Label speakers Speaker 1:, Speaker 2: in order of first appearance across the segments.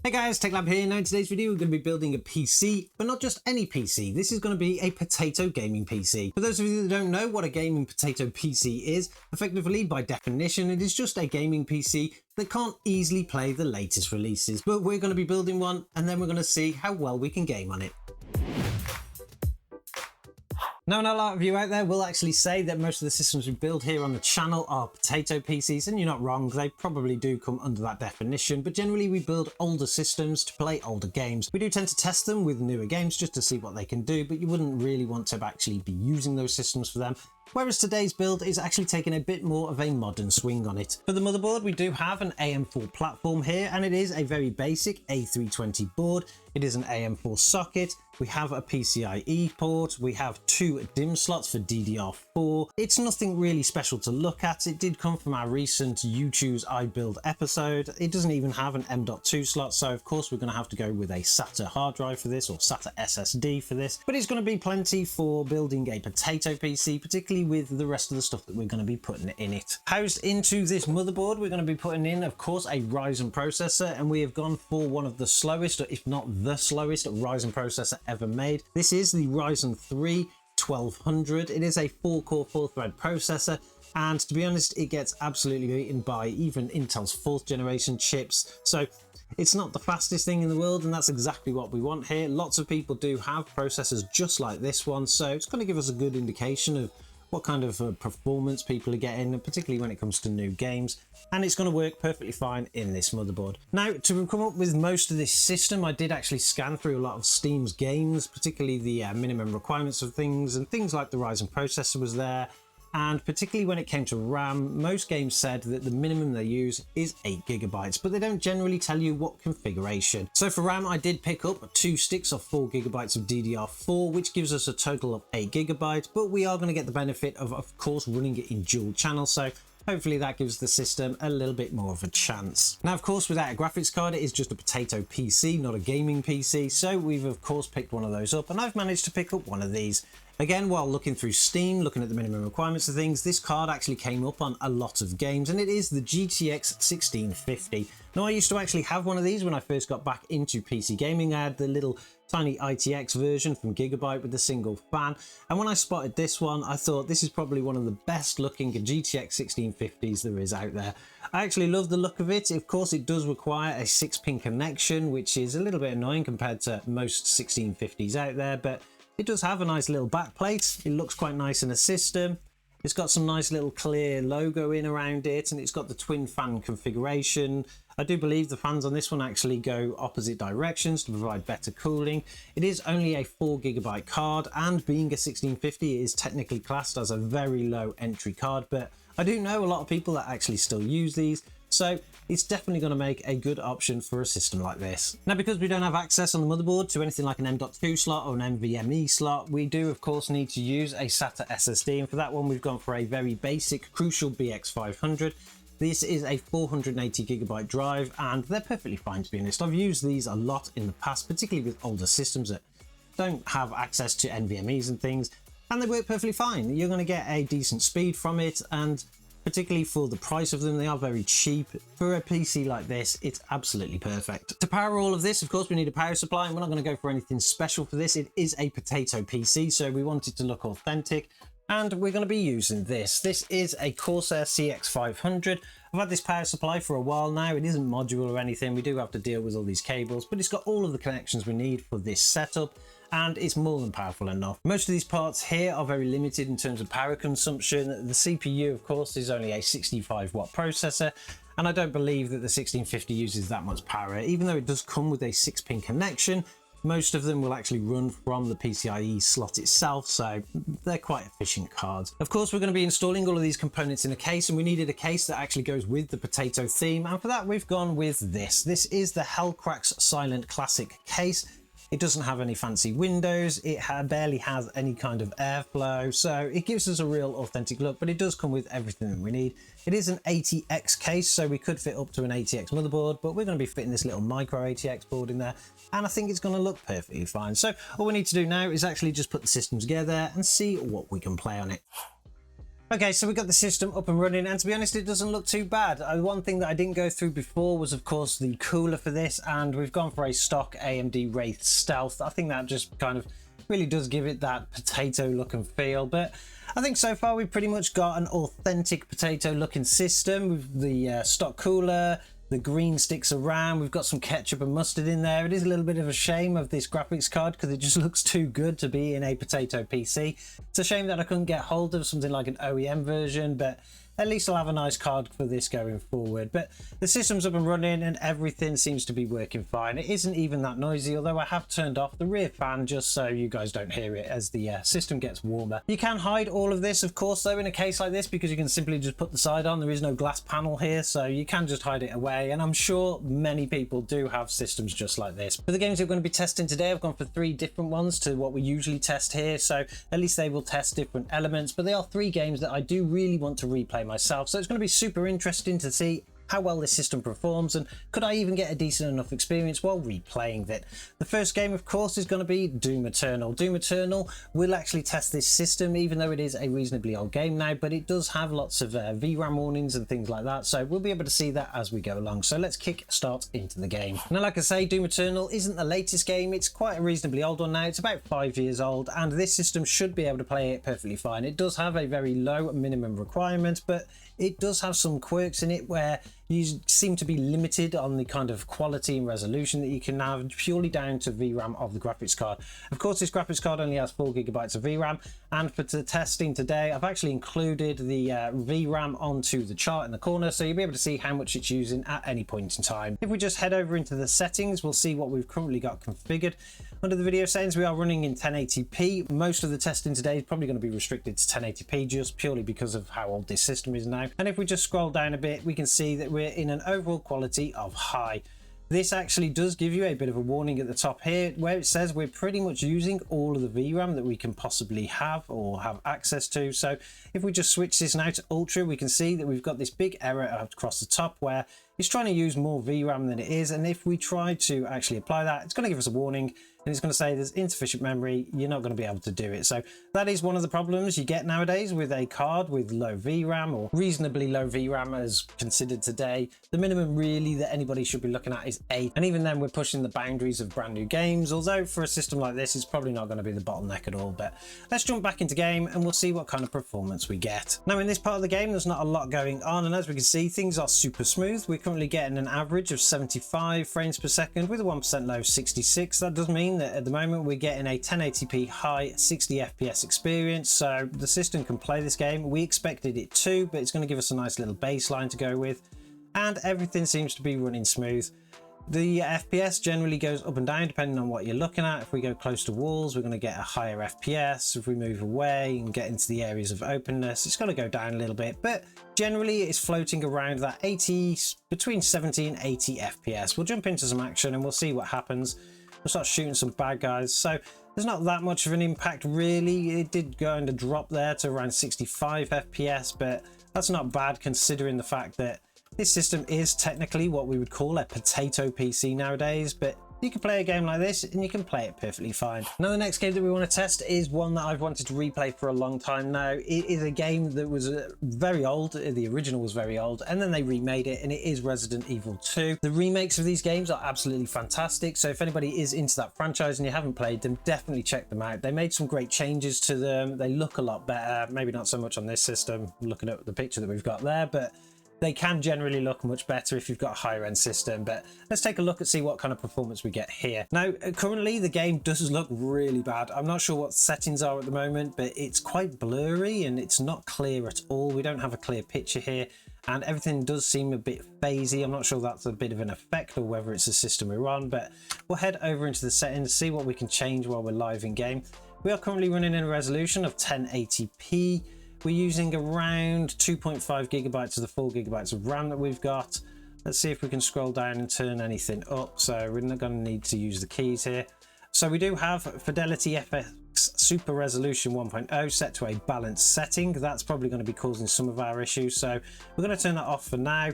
Speaker 1: Hey guys, TechLab here. Now in today's video we're going to be building a PC, but not just any PC. This is going to be a potato gaming PC. For those of you that don't know what a gaming potato PC is, effectively by definition it is just a gaming PC that can't easily play the latest releases. But we're going to be building one and then we're going to see how well we can game on it. Now, a lot of you out there will actually say that most of the systems we build here on the channel are potato PCs, and you're not wrong, they probably do come under that definition, but generally we build older systems to play older games. We do tend to test them with newer games just to see what they can do, but you wouldn't really want to actually be using those systems for them. Whereas today's build is actually taking a bit more of a modern swing on it. For the motherboard, we do have an AM4 platform here, and it is a very basic A320 board. It is an AM4 socket. We have a PCIe port. We have two DIMM slots for DDR4. It's nothing really special to look at. It did come from our recent You Choose I Build episode. It doesn't even have an M.2 slot, so of course we're going to have to go with a SATA hard drive for this, or SATA SSD for this. But it's going to be plenty for building a potato PC, particularly with the rest of the stuff that we're going to be putting in it. Housed into this motherboard, we're going to be putting in, of course, a Ryzen processor, and we have gone for one of the slowest, or if not the slowest, Ryzen processor ever made. This is the Ryzen 3 1200. It is a 4-core 4-thread processor, and to be honest, it gets absolutely beaten by even Intel's 4th generation chips. So it's not the fastest thing in the world, and that's exactly what we want here. Lots of people do have processors just like this one, so it's going to give us a good indication of what kind of performance people are getting, particularly when it comes to new games, and it's going to work perfectly fine in this motherboard. Now, to come up with most of this system, I did actually scan through a lot of Steam's games, particularly the minimum requirements of things, and things like the Ryzen processor was there. And particularly when it came to RAM, most games said that the minimum they use is 8 GB, but they don't generally tell you what configuration. So for RAM, I did pick up 2 sticks of 4 GB of DDR4, which gives us a total of 8 GB, but we are going to get the benefit of course, running it in dual channel. So hopefully that gives the system a little bit more of a chance. Now, of course, without a graphics card, it is just a potato PC, not a gaming PC. So we've of course picked one of those up, and I've managed to pick up one of these. Again, while looking through Steam, looking at the minimum requirements of things, this card actually came up on a lot of games, and it is the GTX 1650. Now, I used to actually have one of these when I first got back into PC gaming. I had the little tiny ITX version from Gigabyte with the single fan, and when I spotted this one, I thought this is probably one of the best looking GTX 1650s there is out there. I actually love the look of it. Of course, it does require a 6-pin connection, which is a little bit annoying compared to most 1650s out there, but it does have a nice little back plate. It looks quite nice in a system. It's got some nice little clear logo in around it, and it's got the twin fan configuration. I do believe the fans on this one actually go opposite directions to provide better cooling. It is only a 4 GB card, and being a 1650, it is technically classed as a very low entry card, but I do know a lot of people that actually still use these. So it's definitely going to make a good option for a system like this. Now, because we don't have access on the motherboard to anything like an M.2 slot or an NVMe slot, we do of course need to use a SATA SSD, and for that one we've gone for a very basic Crucial BX500. This is a 480 GB drive, and they're perfectly fine, to be honest. I've used these a lot in the past, particularly with older systems that don't have access to NVMe's and things, and they work perfectly fine. You're going to get a decent speed from it, and particularly for the price of them, they are very cheap. For a PC like this, it's absolutely perfect. To power all of this, of course, we need a power supply, and we're not going to go for anything special for this. It is a potato PC, so we want it to look authentic, and we're going to be using this. This is a Corsair CX500. I've had this power supply for a while now. It isn't modular or anything. We do have to deal with all these cables, but it's got all of the connections we need for this setup, and it's more than powerful enough. Most of these parts here are very limited in terms of power consumption. The CPU, of course, is only a 65-watt processor, and I don't believe that the 1650 uses that much power. Even though it does come with a 6-pin connection, most of them will actually run from the PCIe slot itself, so they're quite efficient cards. Of course, we're going to be installing all of these components in a case, and we needed a case that actually goes with the potato theme, and for that we've gone with this. This is the Hellcracks Silent Classic case. It doesn't have any fancy windows, it barely has any kind of airflow, so it gives us a real authentic look, but it does come with everything that we need. It is an ATX case, so we could fit up to an ATX motherboard, but we're going to be fitting this little micro ATX board in there, and I think it's going to look perfectly fine. So all we need to do now is actually just put the system together and see what we can play on it. Okay, so we got the system up and running, and to be honest, it doesn't look too bad. One thing that I didn't go through before was, of course, the cooler for this, and we've gone for a stock AMD Wraith Stealth. I think that just kind of really does give it that potato look and feel, but I think so far we've pretty much got an authentic potato looking system with the stock cooler. The green sticks around, we've got some ketchup and mustard in there. It is a little bit of a shame of this graphics card because it just looks too good to be in a potato PC. It's a shame that I couldn't get hold of something like an OEM version, but at least I'll have a nice card for this going forward. But the system's up and running and everything seems to be working fine. It isn't even that noisy, although I have turned off the rear fan just so you guys don't hear it as the system gets warmer. You can hide all of this, of course, though, in a case like this, because you can simply just put the side on. There is no glass panel here, so you can just hide it away. And I'm sure many people do have systems just like this. For the games we're going to be testing today, I've gone for 3 different ones to what we usually test here. So at least they will test different elements, but they are 3 games that I do really want to replay myself, so it's going to be super interesting to see how well this system performs and could I even get a decent enough experience while replaying it. The first game, of course, is going to be Doom Eternal. Doom Eternal will actually test this system, even though it is a reasonably old game now, but it does have lots of VRAM warnings and things like that, so we'll be able to see that as we go along. So let's kick start into the game. Now, like I say, Doom Eternal isn't the latest game. It's quite a reasonably old one now. It's about 5 years old, and this system should be able to play it perfectly fine. It does have a very low minimum requirement, but it does have some quirks in it where you seem to be limited on the kind of quality and resolution that you can have purely down to VRAM of the graphics card. Of course, this graphics card only has 4 GB of VRAM, and for the testing today, I've actually included the VRAM onto the chart in the corner, so you'll be able to see how much it's using at any point in time. If we just head over into the settings, we'll see what we've currently got configured. Under the video settings, we are running in 1080p. Most of the testing today is probably going to be restricted to 1080p just purely because of how old this system is now. And if we just scroll down a bit, we can see that we're in an overall quality of high. This actually does give you a bit of a warning at the top here where it says we're pretty much using all of the VRAM that we can possibly have or have access to. So if we just switch this now to Ultra, we can see that we've got this big error across the top where it's trying to use more VRAM than it is. And if we try to actually apply that, it's going to give us a warning. And it's going to say there's insufficient memory, you're not going to be able to do it. So that is one of the problems you get nowadays with a card with low VRAM or reasonably low VRAM as considered today. The minimum really that anybody should be looking at is 8. And even then we're pushing the boundaries of brand new games, although for a system like this, it's probably not going to be the bottleneck at all. But let's jump back into game and we'll see what kind of performance we get. Now in this part of the game, there's not a lot going on. And as we can see, things are super smooth. We're currently getting an average of 75 frames per second with a 1% low 66. That does mean that at the moment we're getting a 1080p high 60 FPS experience, so the system can play this game. We expected it to, but it's going to give us a nice little baseline to go with, and everything seems to be running smooth. The FPS generally goes up and down depending on what you're looking at. If we go close to walls, we're going to get a higher FPS. If we move away and get into the areas of openness, it's going to go down a little bit, but generally it's floating around that 80, between 70 and 80 FPS. We'll jump into some action and we'll see what happens. We'll start shooting some bad guys. So there's not that much of an impact really. It did go into drop there to around 65 FPS, but that's not bad considering the fact that this system is technically what we would call a potato PC nowadays, but you can play a game like this and you can play it perfectly fine. Now the next game that we want to test is one that I've wanted to replay for a long time now. It is a game that was very old. The original was very old and then they remade it, and it is Resident Evil 2. The remakes of these games are absolutely fantastic, so if anybody is into that franchise and you haven't played them, definitely check them out. They made some great changes to them. They look a lot better, maybe not so much on this system looking at the picture that we've got there, but they can generally look much better if you've got a higher end system. But let's take a look and see what kind of performance we get here. Now, currently the game does look really bad. I'm not sure what settings are at the moment, but it's quite blurry and it's not clear at all. We don't have a clear picture here and everything does seem a bit phasey. I'm not sure that's a bit of an effect or whether it's a system we're on, but we'll head over into the settings, see what we can change while we're live in game. We are currently running in a resolution of 1080p. We're using around 2.5 gigabytes of the 4 gigabytes of RAM that we've got. Let's see if we can scroll down and turn anything up. So we're not going to need to use the keys here. So we do have Fidelity FX Super Resolution 1.0 set to a balanced setting. That's probably going to be causing some of our issues. So we're going to turn that off for now.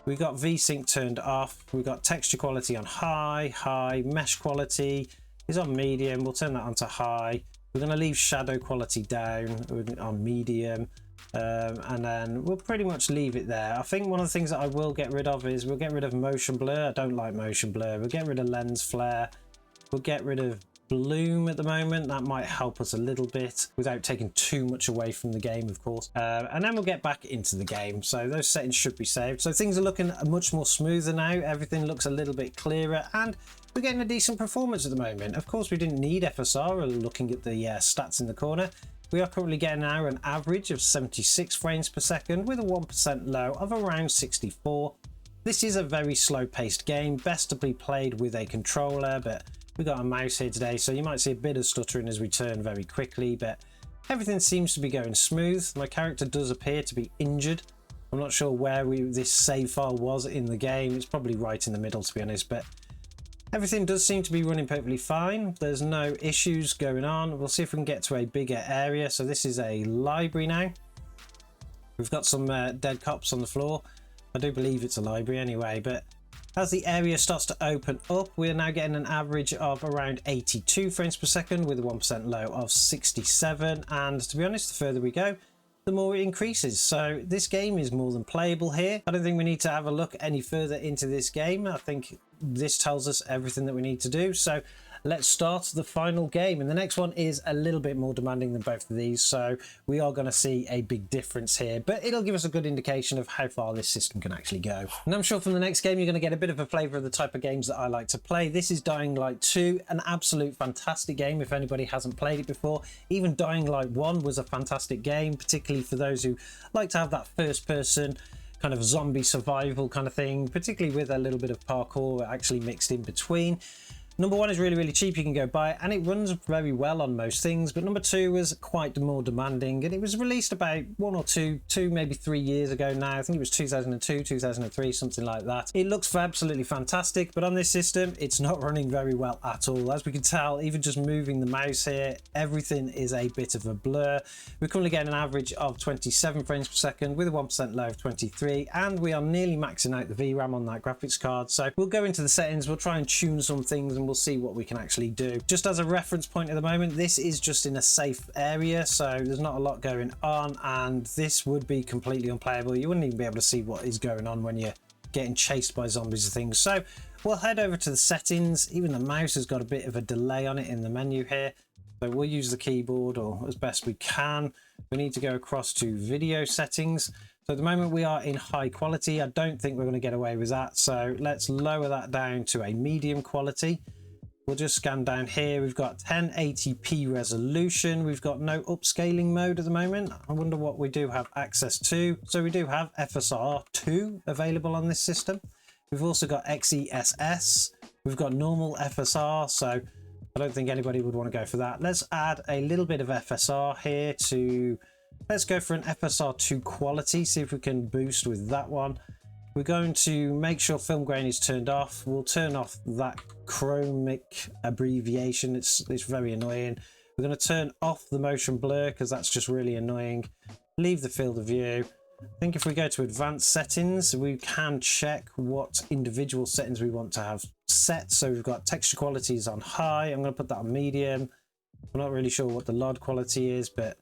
Speaker 1: We've got VSync turned off. We've got texture quality on high, mesh quality is on medium. We'll turn that on to high. We're going to leave shadow quality down on medium. And then we'll pretty much leave it there. I think one of the things that I will get rid of is we'll get rid of motion blur. I don't like motion blur. We'll get rid of lens flare. We'll get rid of bloom at the moment. That might help us a little bit without taking too much away from the game, of course. And then we'll get back into the game. So those settings should be saved. So things are looking much more smoother now. Everything looks a little bit clearer and we're getting a decent performance at the moment. Of course, we didn't need FSR. Looking at the stats in the corner, we are currently getting now an average of 76 frames per second with a 1% low of around 64. This is a very slow paced game, best to be played with a controller, but we've got a mouse here today, so you might see a bit of stuttering as we turn very quickly, but everything seems to be going smooth. My character does appear to be injured. I'm not sure where this save file was in the game. It's probably right in the middle, to be honest, but everything does seem to be running perfectly fine. There's no issues going on. We'll see if we can get to a bigger area. So this is a library now. We've got some dead cops on the floor. I do believe it's a library anyway, but as the area starts to open up, we're now getting an average of around 82 frames per second with a 1% low of 67. And to be honest, the further we go, the more it increases. So this game is more than playable here. I don't think we need to have a look any further into this game. I think this tells us everything that we need to do. So let's start the final game, and the next one is a little bit more demanding than both of these, so we are going to see a big difference here, but it'll give us a good indication of how far this system can actually go. And I'm sure from the next game you're going to get a bit of a flavor of the type of games that I like to play. This is Dying Light 2, an absolute fantastic game if anybody hasn't played it before. Even Dying Light 1 was a fantastic game, particularly for those who like to have that first person kind of zombie survival kind of thing, particularly with a little bit of parkour actually mixed in between. Number one is really, really cheap. You can go buy it and it runs very well on most things. But number two was quite more demanding, and it was released about maybe 3 years ago now. I think it was 2002, 2003, something like that. It looks absolutely fantastic, but on this system, it's not running very well at all. As we can tell, even just moving the mouse here, everything is a bit of a blur. We're currently getting an average of 27 frames per second with a 1% low of 23, and we are nearly maxing out the VRAM on that graphics card. So we'll go into the settings, we'll try and tune some things, and we'll see what we can actually do. Just as a reference point at the moment, this is just in a safe area, so there's not a lot going on, and this would be completely unplayable. You wouldn't even be able to see what is going on when you're getting chased by zombies and things. So we'll head over to the settings. Even the mouse has got a bit of a delay on it in the menu here, so we'll use the keyboard or as best we can. We need to go across to video settings. So at the moment we are in high quality. I don't think we're going to get away with that, so let's lower that down to a medium quality. We'll just scan down here. We've got 1080p resolution. We've got no upscaling mode at the moment. I wonder what we do have access to. So we do have FSR 2 available on this system. We've also got XESS. We've got normal FSR, so I don't think anybody would want to go for that. Let's add a little bit of FSR here to, let's go for an FSR 2 quality, see if we can boost with that one. We're going to make sure film grain is turned off. We'll turn off that chromic abbreviation. It's very annoying. We're going to turn off the motion blur because that's just really annoying. Leave the field of view. I think if we go to advanced settings, we can check what individual settings we want to have set. So we've got texture qualities on high. I'm going to put that on medium. I'm not really sure what the LOD quality is, but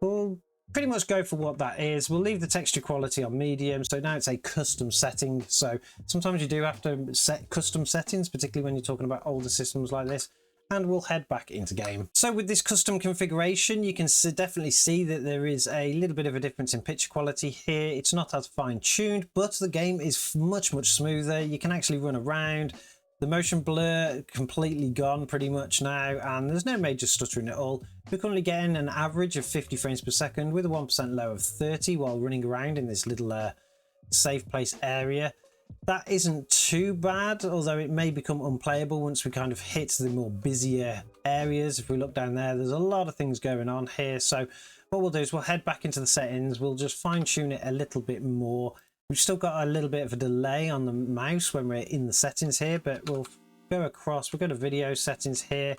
Speaker 1: we'll pretty much go for what that is. We'll leave the texture quality on medium. So now it's a custom setting. So sometimes you do have to set custom settings, particularly when you're talking about older systems like this. And we'll head back into game. So with this custom configuration, you can definitely see that there is a little bit of a difference in picture quality here. It's not as fine-tuned, but the game is much, much smoother. You can actually run around. The motion blur completely gone pretty much now, and there's no major stuttering at all. We're currently getting an average of 50 frames per second with a 1% low of 30 while running around in this little safe place area. That isn't too bad, although it may become unplayable once we kind of hit the more busier areas. If we look down there, there's a lot of things going on here. So what we'll do is we'll head back into the settings. We'll just fine tune it a little bit more. We've still got a little bit of a delay on the mouse when we're in the settings here, but we'll go across. We'll go to video settings here.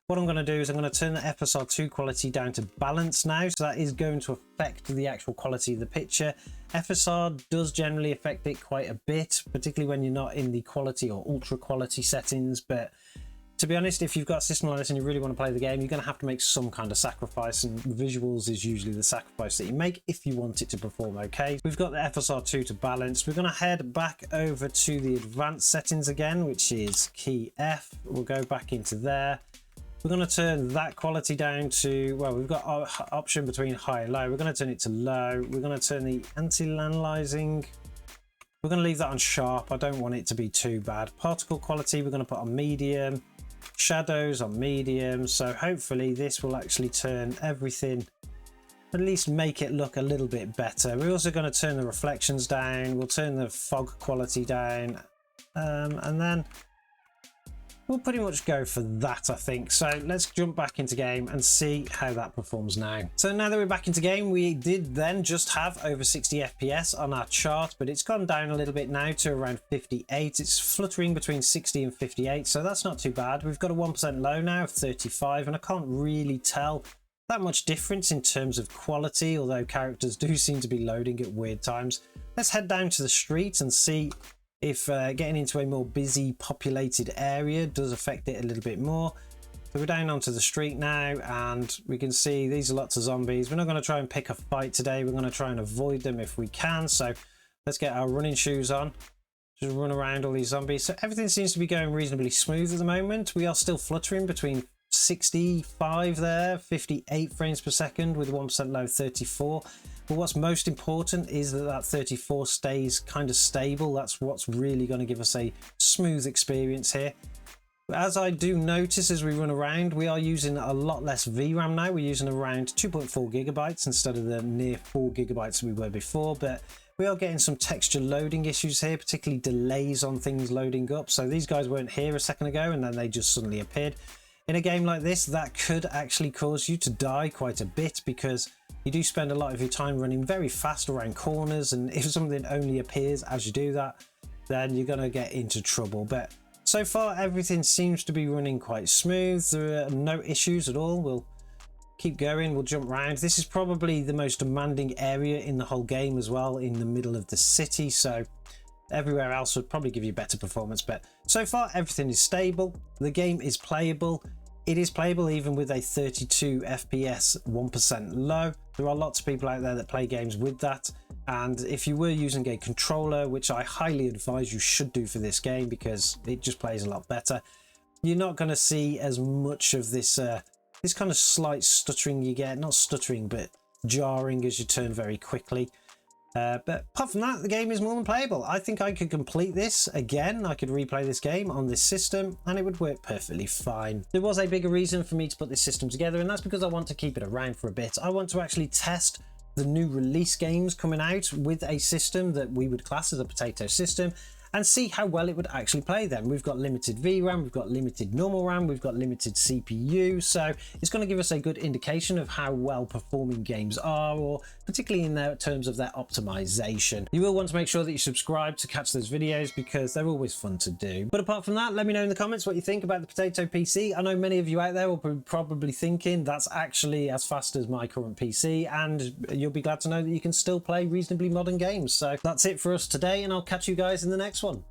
Speaker 1: What I'm going to do is I'm going to turn the FSR 2 quality down to balance now. So that is going to affect the actual quality of the picture. FSR does generally affect it quite a bit, particularly when you're not in the quality or ultra quality settings, but To be honest, if you've got a system like this and you really want to play the game, you're going to have to make some kind of sacrifice, and visuals is usually the sacrifice that you make if you want it to perform okay. We've got the FSR2 to balance. We're going to head back over to the advanced settings again, which is key F. We'll go back into there. We're going to turn that quality down to, well, we've got our option between high and low. We're going to turn it to low. We're going to turn the anti-aliasing. We're going to leave that on sharp. I don't want it to be too bad. Particle quality, we're going to put on medium. Shadows on medium. So hopefully this will actually turn everything, at least make it look a little bit better. We're also going to turn the reflections down. We'll turn the fog quality down. And then we'll pretty much go for that, I think. So let's jump back into game and see how that performs now. So now that we're back into game, we did then just have over 60 FPS on our chart, but it's gone down a little bit now to around 58. It's fluttering between 60 and 58, so that's not too bad. We've got a 1% low now of 35, and I can't really tell that much difference in terms of quality, although characters do seem to be loading at weird times. Let's head down to the street and see if getting into a more busy populated area does affect it a little bit more. So we're down onto the street now, and we can see these are lots of zombies. We're not going to try and pick a fight today. We're going to try and avoid them if we can. So let's get our running shoes on, just run around all these zombies. So everything seems to be going reasonably smooth at the moment. We are still fluttering between 65 there, 58 frames per second with 1% low, 34. But what's most important is that 34 stays kind of stable. That's what's really going to give us a smooth experience here. As I do notice as we run around, we are using a lot less VRAM now. We're using around 2.4 gigabytes instead of the near 4 gigabytes we were before, but we are getting some texture loading issues here, particularly delays on things loading up. So these guys weren't here a second ago and then they just suddenly appeared. In a game like this, that could actually cause you to die quite a bit, because you do spend a lot of your time running very fast around corners, and if something only appears as you do that, then you're going to get into trouble. But so far everything seems to be running quite smooth. There are no issues at all. We'll keep going, we'll jump around. This is probably the most demanding area in the whole game as well, in the middle of the city, so everywhere else would probably give you better performance. But so far everything is stable. The game is playable. It is playable even with a 32 FPS 1% low. There are lots of people out there that play games with that, and if you were using a controller, which I highly advise you should do for this game because it just plays a lot better, you're not going to see as much of this this kind of slight stuttering you get. Not stuttering, but jarring as you turn very quickly. But apart from that, the game is more than playable. I think I could complete this again. I could replay this game on this system and it would work perfectly fine. There was a bigger reason for me to put this system together, and that's because I want to keep it around for a bit. I want to actually test the new release games coming out with a system that we would class as a potato system, and see how well it would actually play them. We've got limited VRAM, we've got limited normal RAM, we've got limited CPU, so it's going to give us a good indication of how well performing games are, or particularly in their terms of their optimization. You will want to make sure that you subscribe to catch those videos because they're always fun to do. But apart from that, let me know in the comments what you think about the Potato PC. I know many of you out there will be probably thinking that's actually as fast as my current PC, and you'll be glad to know that you can still play reasonably modern games. So that's it for us today, and I'll catch you guys in the next one.